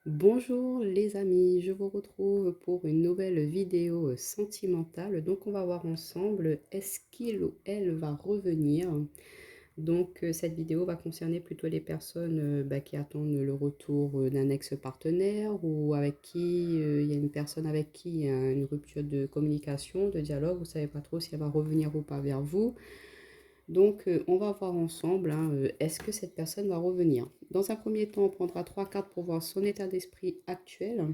Bonjour les amis, je vous retrouve pour une nouvelle vidéo sentimentale. Donc on va voir ensemble est-ce qu'il ou elle va revenir. Donc cette vidéo va concerner plutôt les personnes qui attendent le retour d'un ex-partenaire ou avec qui il y a une personne avec qui il y a une rupture de communication, de dialogue. Vous ne savez pas trop si elle va revenir ou pas vers vous. Donc, on va voir ensemble, hein, est-ce que cette personne va revenir. Dans un premier temps, on prendra trois cartes pour voir son état d'esprit actuel,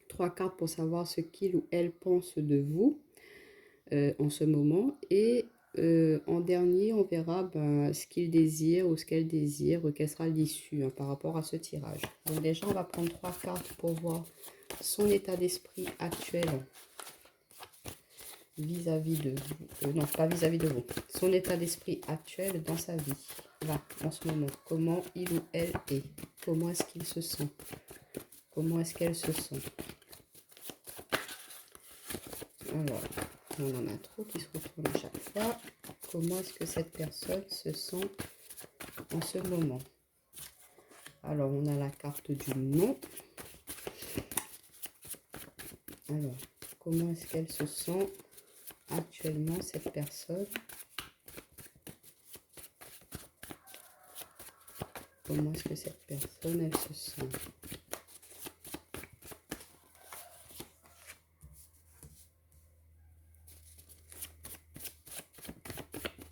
trois cartes pour savoir ce qu'il ou elle pense de vous en ce moment. Et en dernier, on verra ce qu'il désire ou ce qu'elle désire, quelle sera l'issue hein, par rapport à ce tirage. Donc déjà, on va prendre trois cartes pour voir son état d'esprit actuel vis-à-vis de vous, non pas vis-à-vis de vous, son état d'esprit actuel dans sa vie, là, en ce moment, comment il ou elle est, comment est-ce qu'il se sent, comment est-ce qu'elle se sent. Alors, on en a trop qui se retournent à chaque fois. Comment est-ce que cette personne se sent en ce moment? Alors, on a la carte du non. Alors, comment est-ce qu'elle se sent actuellement, cette personne? Comment est-ce que cette personne, elle se sent?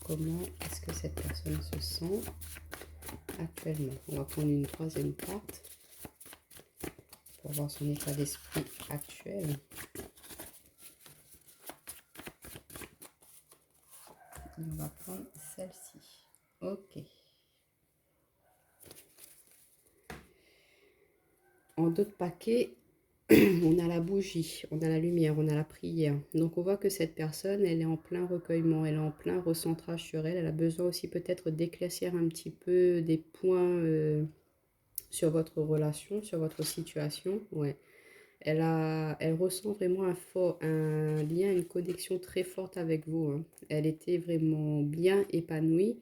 Comment est-ce que cette personne se sent actuellement? On va prendre une troisième carte pour voir son état d'esprit actuel. Et on va prendre celle-ci. Ok. En d'autres paquets, on a la bougie, on a la lumière, on a la prière. Donc on voit que cette personne, elle est en plein recueillement, elle est en plein recentrage sur elle. Elle a besoin aussi peut-être d'éclaircir un petit peu des points sur votre relation, sur votre situation. Ouais. Elle ressent vraiment un lien, une connexion très forte avec vous, hein. Elle était vraiment bien épanouie,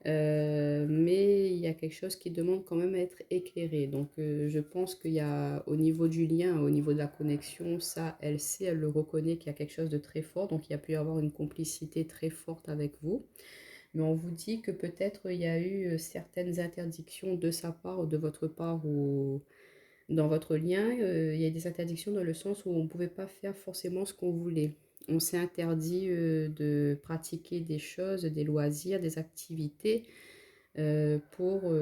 mais il y a quelque chose qui demande quand même à être éclairé. Donc, je pense qu'il y a au niveau du lien, au niveau de la connexion, ça, elle sait, elle le reconnaît qu'il y a quelque chose de très fort. Donc, il y a pu y avoir une complicité très forte avec vous. Mais on vous dit que peut-être il y a eu certaines interdictions de sa part, de votre part ou dans votre lien, il y a des interdictions dans le sens où on ne pouvait pas faire forcément ce qu'on voulait. On s'est interdit de pratiquer des choses, des loisirs, des activités pour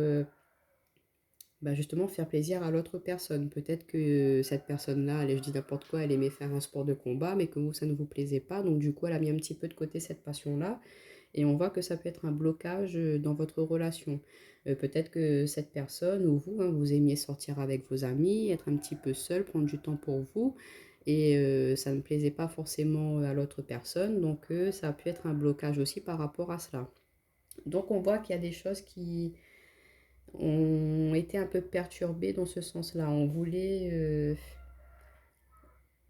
justement faire plaisir à l'autre personne. Peut-être que cette personne-là, allez, je dis n'importe quoi, elle aimait faire un sport de combat, mais que vous, ça ne vous plaisait pas. Donc du coup, elle a mis un petit peu de côté cette passion-là. Et on voit que ça peut être un blocage dans votre relation. Peut-être que cette personne ou vous, hein, vous aimiez sortir avec vos amis, être un petit peu seul, prendre du temps pour vous. Et ça ne plaisait pas forcément à l'autre personne. Donc ça a pu être un blocage aussi par rapport à cela. Donc on voit qu'il y a des choses qui ont été un peu perturbées dans ce sens-là.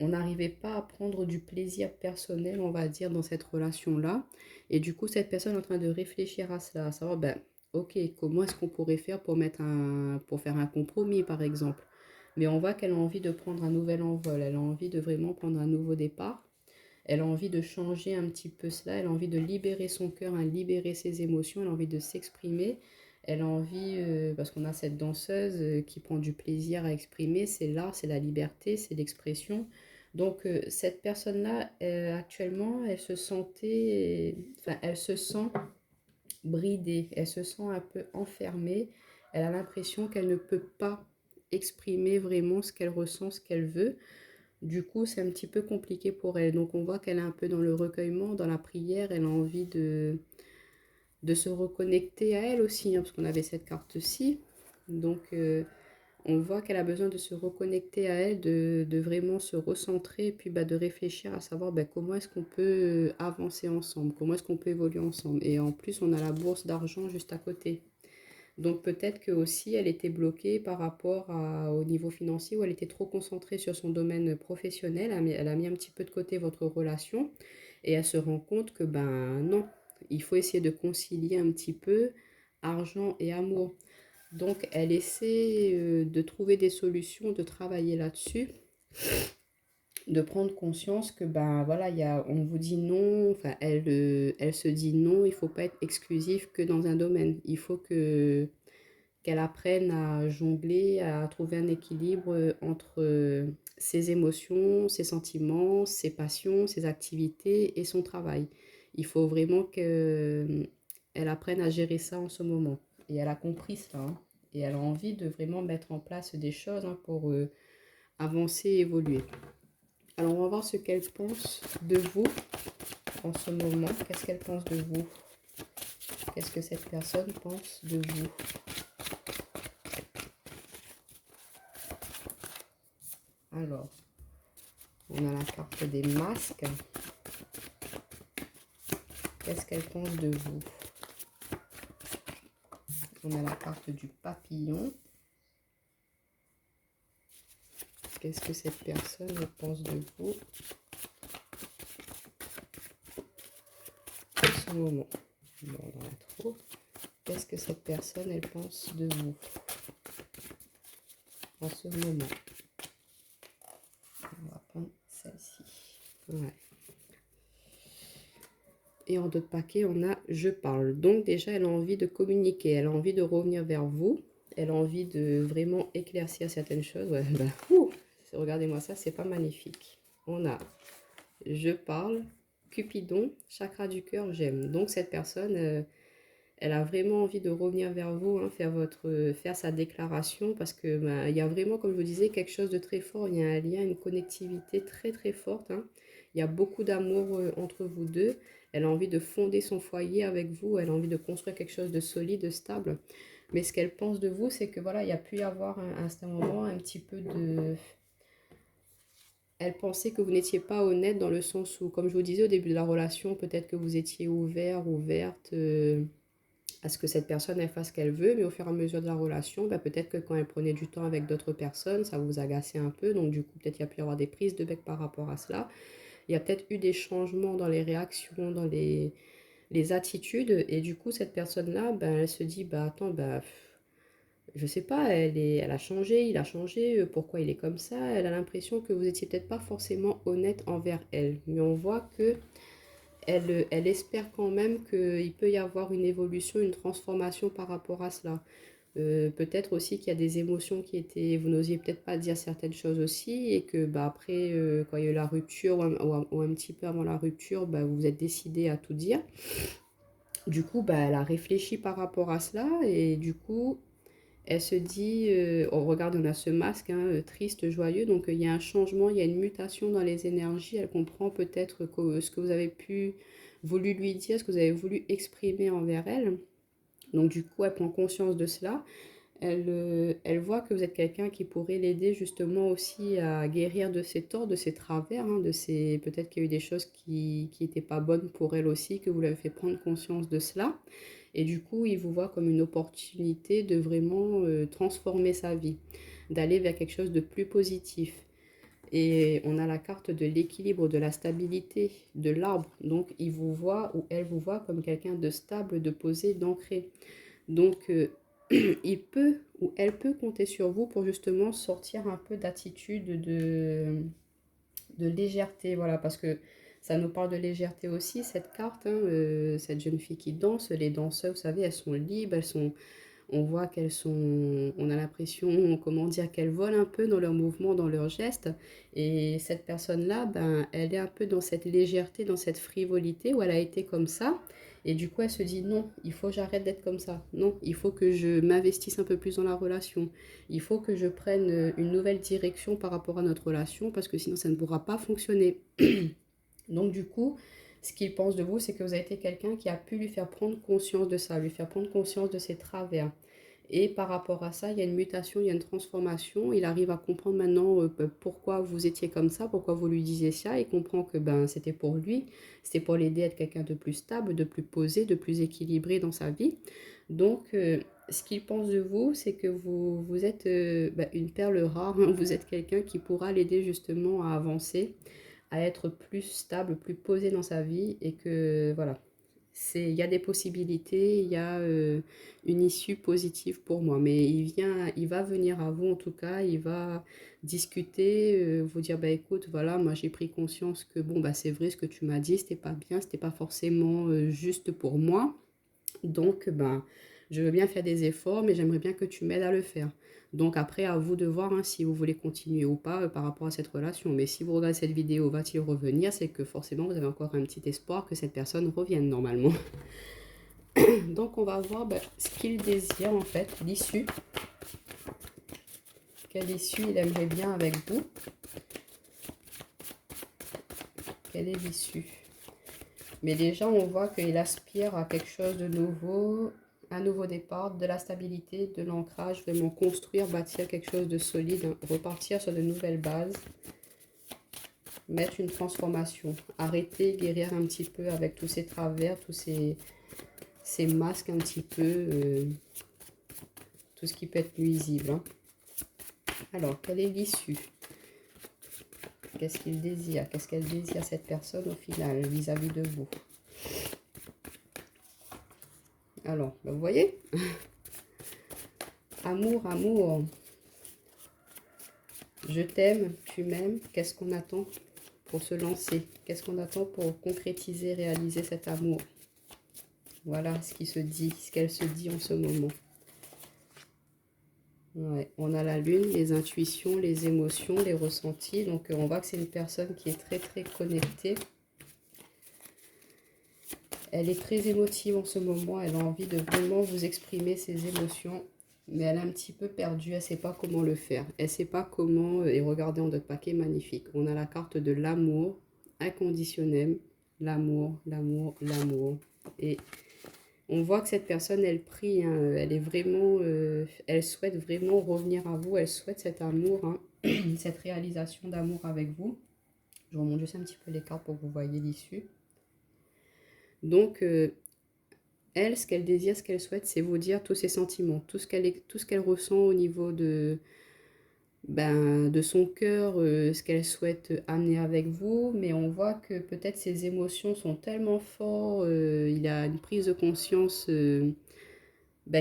On n'arrivait pas à prendre du plaisir personnel, on va dire, dans cette relation-là. Et du coup, cette personne est en train de réfléchir à cela, à savoir, ok, comment est-ce qu'on pourrait faire pour faire un compromis, par exemple. Mais on voit qu'elle a envie de prendre un nouvel envol, elle a envie de vraiment prendre un nouveau départ. Elle a envie de changer un petit peu cela, elle a envie de libérer son cœur, hein, libérer ses émotions, elle a envie de s'exprimer. Elle a envie, parce qu'on a cette danseuse qui prend du plaisir à exprimer, c'est l'art, c'est la liberté, c'est l'expression. Donc cette personne-là, actuellement, elle se sent bridée, elle se sent un peu enfermée. Elle a l'impression qu'elle ne peut pas exprimer vraiment ce qu'elle ressent, ce qu'elle veut. Du coup, c'est un petit peu compliqué pour elle. Donc, on voit qu'elle est un peu dans le recueillement, dans la prière. Elle a envie de se reconnecter à elle aussi, hein, parce qu'on avait cette carte-ci. Donc, on voit qu'elle a besoin de se reconnecter à elle, de vraiment se recentrer, et puis de réfléchir à savoir comment est-ce qu'on peut avancer ensemble, comment est-ce qu'on peut évoluer ensemble. Et en plus, on a la bourse d'argent juste à côté. Donc peut-être que aussi elle était bloquée par rapport au niveau financier où elle était trop concentrée sur son domaine professionnel. Elle a mis un petit peu de côté votre relation et elle se rend compte que non, il faut essayer de concilier un petit peu argent et amour. Donc, elle essaie de trouver des solutions, de travailler là-dessus, de prendre conscience que, ben voilà, on vous dit non, enfin, elle se dit non, il ne faut pas être exclusif que dans un domaine. Il faut qu'elle apprenne à jongler, à trouver un équilibre entre ses émotions, ses sentiments, ses passions, ses activités et son travail. Il faut vraiment qu'elle apprenne à gérer ça en ce moment. Et elle a compris cela, hein. Et elle a envie de vraiment mettre en place des choses, hein, pour avancer et évoluer. Alors, on va voir ce qu'elle pense de vous en ce moment. Qu'est-ce qu'elle pense de vous? Qu'est-ce que cette personne pense de vous? Alors, on a la carte des masques. Qu'est-ce qu'elle pense de vous? On a la carte du papillon. Qu'est-ce que cette personne pense de vous en ce moment? Bon, on en a trop. Qu'est-ce que cette personne, elle pense de vous en ce moment? On va prendre celle-ci. Ouais. Et en d'autres paquets, on a je parle. Donc déjà, elle a envie de communiquer, elle a envie de revenir vers vous, elle a envie de vraiment éclaircir certaines choses. Ouais, bah, regardez-moi ça, c'est pas magnifique. On a je parle, Cupidon, chakra du cœur, j'aime. Donc cette personne, elle a vraiment envie de revenir vers vous, hein, faire sa déclaration, parce que bah, il y a vraiment, comme je vous disais, quelque chose de très fort. Il y a un lien, une connectivité très très forte, hein. Il y a beaucoup d'amour entre vous deux. Elle a envie de fonder son foyer avec vous. Elle a envie de construire quelque chose de solide, de stable. Mais ce qu'elle pense de vous, c'est que voilà, il y a pu y avoir à un moment un petit peu de... Elle pensait que vous n'étiez pas honnête dans le sens où, comme je vous disais au début de la relation, peut-être que vous étiez ouvert, ouverte, à ce que cette personne elle fasse ce qu'elle veut, mais au fur et à mesure de la relation, bah, peut-être que quand elle prenait du temps avec d'autres personnes, ça vous agaçait un peu, donc du coup peut-être il y a pu y avoir des prises de bec par rapport à cela. Il y a peut-être eu des changements dans les réactions, dans les attitudes, et du coup cette personne-là, ben, elle se dit, bah attends, bah, je sais pas, elle a changé, il a changé, pourquoi il est comme ça? Elle a l'impression que vous étiez peut-être pas forcément honnête envers elle, mais on voit que elle espère quand même qu'il peut y avoir une évolution, une transformation par rapport à cela. Peut-être aussi qu'il y a des émotions qui étaient, vous n'osiez peut-être pas dire certaines choses aussi, et que bah, après, quand il y a eu la rupture, ou un petit peu avant la rupture, bah, vous vous êtes décidé à tout dire. Du coup, bah, elle a réfléchi par rapport à cela, et du coup, elle se dit, on regarde, on a ce masque, hein, triste, joyeux, donc il y a un changement, il y a une mutation dans les énergies. Elle comprend peut-être ce que vous avez voulu lui dire, ce que vous avez voulu exprimer envers elle. Donc du coup, elle prend conscience de cela. Elle voit que vous êtes quelqu'un qui pourrait l'aider justement aussi à guérir de ses torts, de ses travers, hein, peut-être qu'il y a eu des choses qui n'étaient pas bonnes pour elle aussi, que vous l'avez fait prendre conscience de cela. Et du coup, il vous voit comme une opportunité de vraiment transformer sa vie, d'aller vers quelque chose de plus positif. Et on a la carte de l'équilibre, de la stabilité, de l'arbre. Donc, il vous voit, ou elle vous voit comme quelqu'un de stable, de posé, d'ancré. Donc, il peut ou elle peut compter sur vous pour justement sortir un peu d'attitude de légèreté. Voilà, parce que ça nous parle de légèreté aussi, cette carte, hein, cette jeune fille qui danse. Les danseuses, vous savez, elles sont libres, on voit qu'elles sont, on a l'impression, comment dire, qu'elles volent un peu dans leurs mouvements, dans leurs gestes. Et cette personne-là, ben, elle est un peu dans cette légèreté, dans cette frivolité où elle a été comme ça. Et du coup, elle se dit non, il faut que j'arrête d'être comme ça. Non, il faut que je m'investisse un peu plus dans la relation. Il faut que je prenne une nouvelle direction par rapport à notre relation parce que sinon, ça ne pourra pas fonctionner. Donc du coup, ce qu'il pense de vous, c'est que vous avez été quelqu'un qui a pu lui faire prendre conscience de ça, lui faire prendre conscience de ses travers. Et par rapport à ça, il y a une mutation, il y a une transformation. Il arrive à comprendre maintenant pourquoi vous étiez comme ça, pourquoi vous lui disiez ça. Il comprend que ben, c'était pour lui, c'était pour l'aider à être quelqu'un de plus stable, de plus posé, de plus équilibré dans sa vie. Donc, ce qu'il pense de vous, c'est que vous êtes ben, une perle rare, hein. Vous êtes quelqu'un qui pourra l'aider justement à avancer, à être plus stable, plus posé dans sa vie, et que voilà, il y a des possibilités, il y a une issue positive pour moi. Mais il va venir à vous en tout cas, il va discuter, vous dire, bah écoute, voilà, moi j'ai pris conscience que bon, bah c'est vrai ce que tu m'as dit, c'était pas bien, c'était pas forcément juste pour moi. Donc, ben, je veux bien faire des efforts, mais j'aimerais bien que tu m'aides à le faire. Donc après, à vous de voir hein, si vous voulez continuer ou pas par rapport à cette relation. Mais si vous regardez cette vidéo, va-t-il revenir? C'est que forcément, vous avez encore un petit espoir que cette personne revienne normalement. Donc on va voir ben, ce qu'il désire en fait, l'issue. Quelle issue il aimerait bien avec vous? Quelle est l'issue? Mais déjà, on voit qu'il aspire à quelque chose de nouveau, un nouveau départ, de la stabilité, de l'ancrage, vraiment construire, bâtir quelque chose de solide, hein, repartir sur de nouvelles bases, mettre une transformation, arrêter, guérir un petit peu avec tous ces travers, tous ces masques un petit peu, tout ce qui peut être nuisible. Hein. Alors, quelle est l'issue? Qu'est-ce qu'il désire? Qu'est-ce qu'elle désire cette personne au final vis-à-vis de vous? Alors, ben, vous voyez? Amour, amour. Je t'aime, tu m'aimes. Qu'est-ce qu'on attend pour se lancer? Qu'est-ce qu'on attend pour concrétiser, réaliser cet amour? Voilà ce qui se dit, ce qu'elle se dit en ce moment. Ouais, on a la lune, les intuitions, les émotions, les ressentis. Donc, on voit que c'est une personne qui est très, très connectée. Elle est très émotive en ce moment. Elle a envie de vraiment vous exprimer ses émotions. Mais elle est un petit peu perdue. Elle ne sait pas comment le faire. Elle ne sait pas comment... Et regardez en notre paquet magnifique. On a la carte de l'amour inconditionnel. L'amour, l'amour, l'amour. Et on voit que cette personne, elle prie. Hein, elle est vraiment... elle souhaite vraiment revenir à vous. Elle souhaite cet amour. Hein, cette réalisation d'amour avec vous. Je remonte juste un petit peu les cartes pour que vous voyez l'issue. Donc... elle, ce qu'elle désire, ce qu'elle souhaite, c'est vous dire tous ses sentiments, tout ce qu'elle ressent au niveau de son cœur, ce qu'elle souhaite amener avec vous. Mais on voit que peut-être ses émotions sont tellement fortes, il a une prise de conscience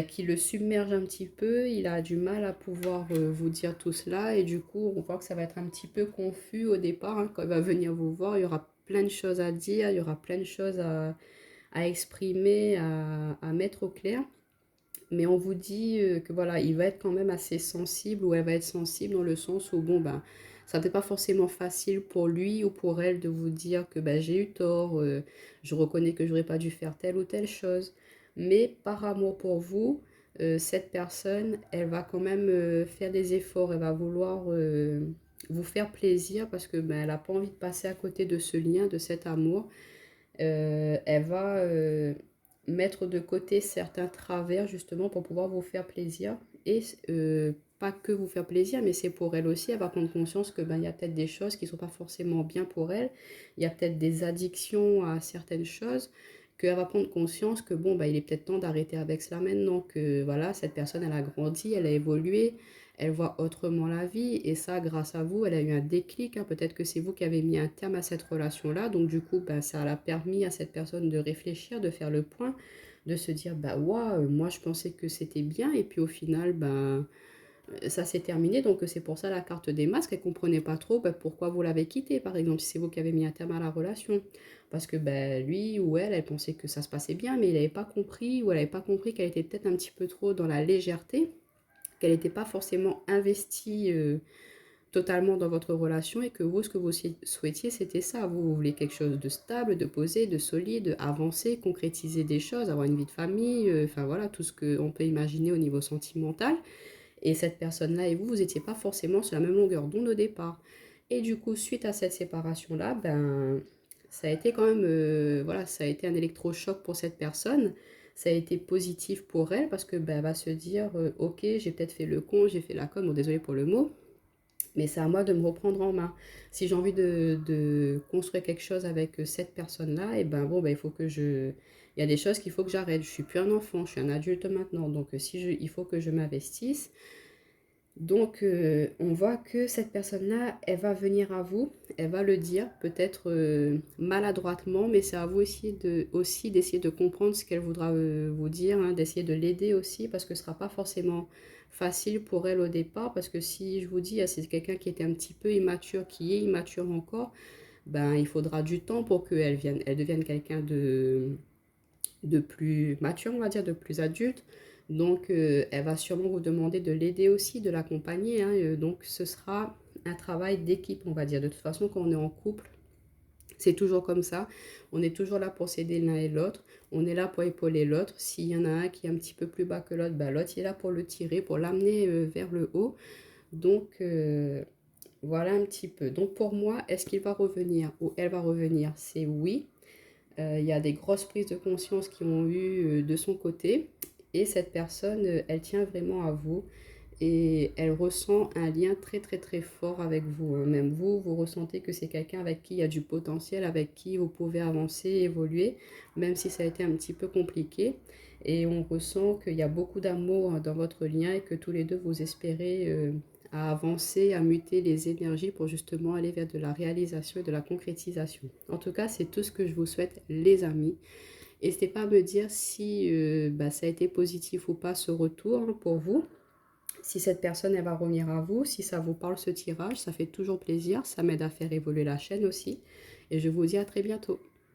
qui le submerge un petit peu. Il a du mal à pouvoir vous dire tout cela. Et du coup, on voit que ça va être un petit peu confus au départ. Hein, quand il va venir vous voir, il y aura plein de choses à dire, il y aura plein de choses à exprimer, à mettre au clair. Mais on vous dit que voilà, il va être quand même assez sensible ou elle va être sensible dans le sens où, bon, ben, ça n'est pas forcément facile pour lui ou pour elle de vous dire que ben, j'ai eu tort, je reconnais que j'aurais pas dû faire telle ou telle chose. Mais par amour pour vous, cette personne, elle va quand même faire des efforts, elle va vouloir vous faire plaisir parce que ben, elle n'a pas envie de passer à côté de ce lien, de cet amour. Elle va mettre de côté certains travers justement pour pouvoir vous faire plaisir et pas que vous faire plaisir, mais c'est pour elle aussi. Elle va prendre conscience que ben, il y a peut-être des choses qui ne sont pas forcément bien pour elle, il y a peut-être des addictions à certaines choses, qu'elle va prendre conscience que bon, ben, il est peut-être temps d'arrêter avec cela maintenant, que voilà, cette personne elle a grandi, elle a évolué, elle voit autrement la vie et ça grâce à vous elle a eu un déclic, hein. Peut-être que c'est vous qui avez mis un terme à cette relation là, donc du coup ben, ça a permis à cette personne de réfléchir, de faire le point, de se dire bah waouh, moi je pensais que c'était bien et puis au final ben ça s'est terminé. Donc c'est pour ça la carte des masques, elle comprenait pas trop ben, pourquoi vous l'avez quitté par exemple, si c'est vous qui avez mis un terme à la relation, parce que ben, lui ou elle pensait que ça se passait bien mais il n'avait pas compris ou elle n'avait pas compris qu'elle était peut-être un petit peu trop dans la légèreté, qu'elle n'était pas forcément investie totalement dans votre relation et que vous, ce que vous souhaitiez, c'était ça. Vous voulez quelque chose de stable, de posé, de solide, avancer, concrétiser des choses, avoir une vie de famille, enfin voilà, tout ce qu'on peut imaginer au niveau sentimental. Et cette personne-là et vous, vous n'étiez pas forcément sur la même longueur d'onde au départ. Et du coup, suite à cette séparation-là, ben, ça a été quand même, voilà, ça a été un électrochoc pour cette personne. Ça a été positif pour elle parce que ben, elle va se dire, ok, j'ai peut-être fait le con, j'ai fait la conne, bon désolé pour le mot, mais c'est à moi de me reprendre en main. Si j'ai envie de construire quelque chose avec cette personne-là, et ben bon, ben, il faut que je... Il y a des choses qu'il faut que j'arrête. Je suis plus un enfant, je suis un adulte maintenant. Donc, il faut que je m'investisse. Donc, on voit que cette personne-là, elle va venir à vous elle va le dire, peut-être maladroitement, mais c'est à vous aussi d'essayer de comprendre ce qu'elle voudra vous dire, hein, d'essayer de l'aider aussi, parce que ce ne sera pas forcément facile pour elle au départ, parce que si je vous dis, ah, c'est quelqu'un qui était un petit peu immature, qui est immature encore, ben, il faudra du temps pour elle devienne quelqu'un de plus mature, on va dire, de plus adulte. Donc, elle va sûrement vous demander de l'aider aussi, de l'accompagner, hein. Donc, ce sera un travail d'équipe, on va dire. De toute façon, quand on est en couple, c'est toujours comme ça. On est toujours là pour s'aider l'un et l'autre. On est là pour épauler l'autre. S'il y en a un qui est un petit peu plus bas que l'autre, ben, l'autre il est là pour le tirer, pour l'amener vers le haut. Donc, voilà un petit peu. Donc, pour moi, est-ce qu'il va revenir ou elle va revenir? C'est oui. Il y a des grosses prises de conscience qui ont eu de son côté. Et cette personne, elle tient vraiment à vous. Et elle ressent un lien très très très fort avec vous, hein. Même vous, vous ressentez que c'est quelqu'un avec qui il y a du potentiel, avec qui vous pouvez avancer, évoluer, même si ça a été un petit peu compliqué. Et on ressent qu'il y a beaucoup d'amour dans votre lien et que tous les deux vous espérez à avancer, à muter les énergies pour justement aller vers de la réalisation et de la concrétisation. En tout cas, c'est tout ce que je vous souhaite, les amis. N'hésitez pas à me dire si ça a été positif ou pas ce retour, hein, pour vous. Si cette personne, elle va revenir à vous, si ça vous parle ce tirage, ça fait toujours plaisir, ça m'aide à faire évoluer la chaîne aussi. Et je vous dis à très bientôt.